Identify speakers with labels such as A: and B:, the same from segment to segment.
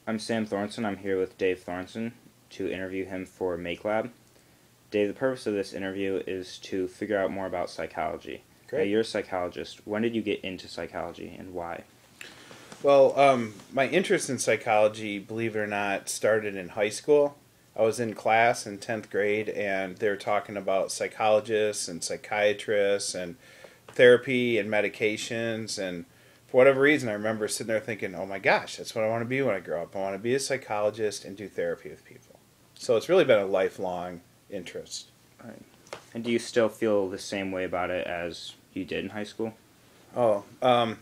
A: I'm Sam Thornton. I'm here with Dave Thornton to interview him for MakeLab. Dave, the purpose of this interview is to figure out more about psychology. Now,
B: Great.
A: you're a psychologist. When did you get into psychology and why?
B: Well, my interest in psychology, believe it or not, started in high school. I was in class in 10th grade, and they were talking about psychologists and psychiatrists and therapy and medications. And for whatever reason, I remember sitting there thinking, oh my gosh, that's what I want to be when I grow up. I want to be a psychologist and do therapy with people. So it's really been a lifelong interest.
A: Right. And do you still feel the same way about it as you did in high school?
B: Oh,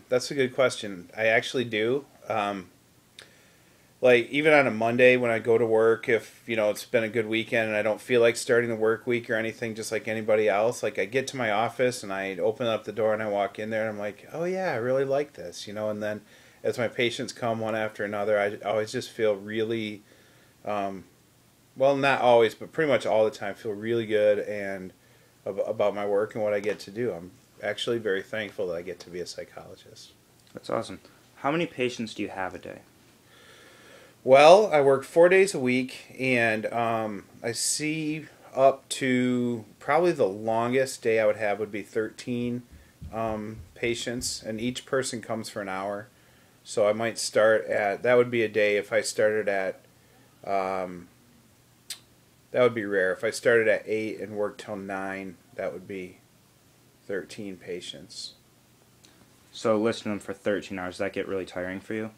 B: that's a good question. I actually do. Like even on a Monday when I go to work, if it's been a good weekend and I don't feel like starting the work week or anything, just like anybody else, like I get to my office and I open up the door and I walk in there and I'm like, oh yeah, I really like this, and then as my patients come one after another, I always just feel really, well, not always, but pretty much all the time, feel really good and about my work and what I get to do. I'm actually very thankful that I get to be a psychologist.
A: That's awesome. How many patients do you have a day?
B: Well, I work 4 days a week, and I see up to probably the longest day I would have would be 13 patients, and each person comes for an hour. So I might start at, that would be a day if I started at, um, that would be rare. If I started at 8 and worked till 9, that would be 13 patients.
A: So listening to them for 13 hours, does that get really tiring for you?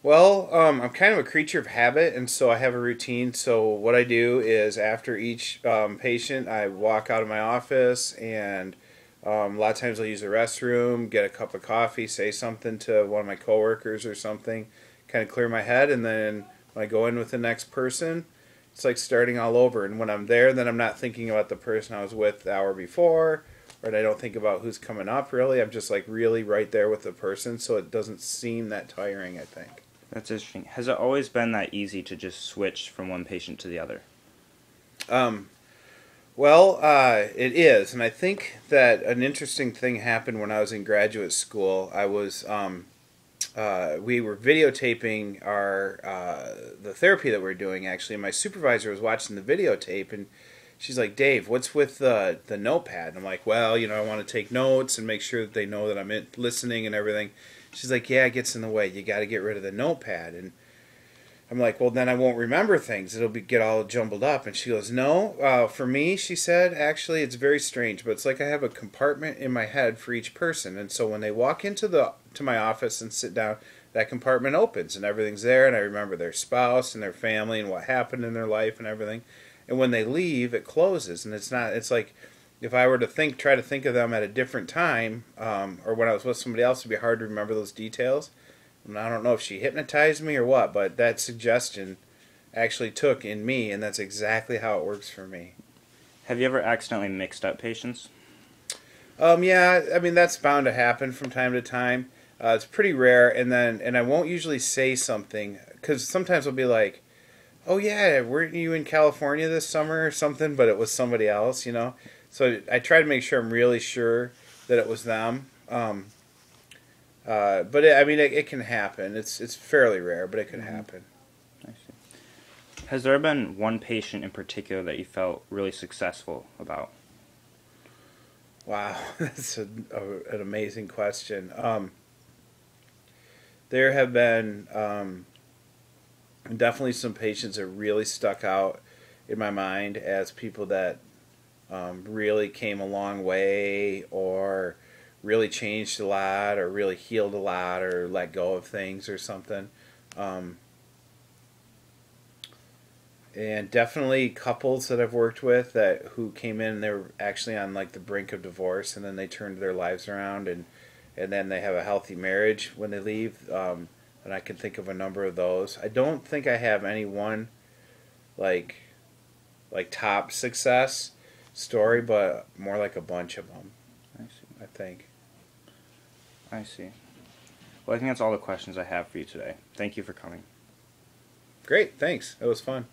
B: Well, I'm kind of a creature of habit, and so I have a routine. So what I do is after each patient, I walk out of my office, and a lot of times I'll use the restroom, get a cup of coffee, say something to one of my coworkers or something, kind of clear my head, and then when I go in with the next person, it's like starting all over. And when I'm there, then I'm not thinking about the person I was with the hour before, or I don't think about who's coming up really. I'm just like really right there with the person, so it doesn't seem that tiring, I think.
A: That's interesting. Has it always been that easy to just switch from one patient to the other?
B: Um, well, it is, and I think that an interesting thing happened when I was in graduate school. We were videotaping our the therapy that we are doing. Actually, my supervisor was watching the videotape, and she's like, "Dave, what's with the notepad?" And I'm like, "Well, I want to take notes and make sure that they know that listening and everything." She's like, "Yeah, it gets in the way. You got to get rid of the notepad." And I'm like, "Well, then I won't remember things. Get all jumbled up." And she goes, "No, for me," she said, "actually, it's very strange, but it's like I have a compartment in my head for each person, and so when they walk to my office and sit down, that compartment opens and everything's there, and I remember their spouse and their family and what happened in their life and everything. And when they leave, it closes, and it's not. It's like if I were to try to think of them at a different time, or when I was with somebody else, it'd be hard to remember those details." And I don't know if she hypnotized me or what, but that suggestion actually took in me, and that's exactly how it works for me.
A: Have you ever accidentally mixed up patients?
B: Yeah, I mean that's bound to happen from time to time. It's pretty rare, and I won't usually say something because sometimes I'll be like, "Oh yeah, weren't you in California this summer or something?" But it was somebody else. So I try to make sure I'm really sure that it was them. I mean, it can happen. It's fairly rare, but it could happen.
A: I see. Has there been one patient in particular that you felt really successful about?
B: Wow, that's an amazing question. There have been definitely some patients that really stuck out in my mind as people that really came a long way or really changed a lot or really healed a lot or let go of things or something. Um, and definitely couples that I've worked with who came in, they were actually on like the brink of divorce, and then they turned their lives around, and then they have a healthy marriage when they leave. And I can think of a number of those. I don't think I have any one like top success story, but more like a bunch of them.
A: I see.
B: I think.
A: I see. Well, I think that's all the questions I have for you today. Thank you for coming.
B: Great, thanks. It was fun.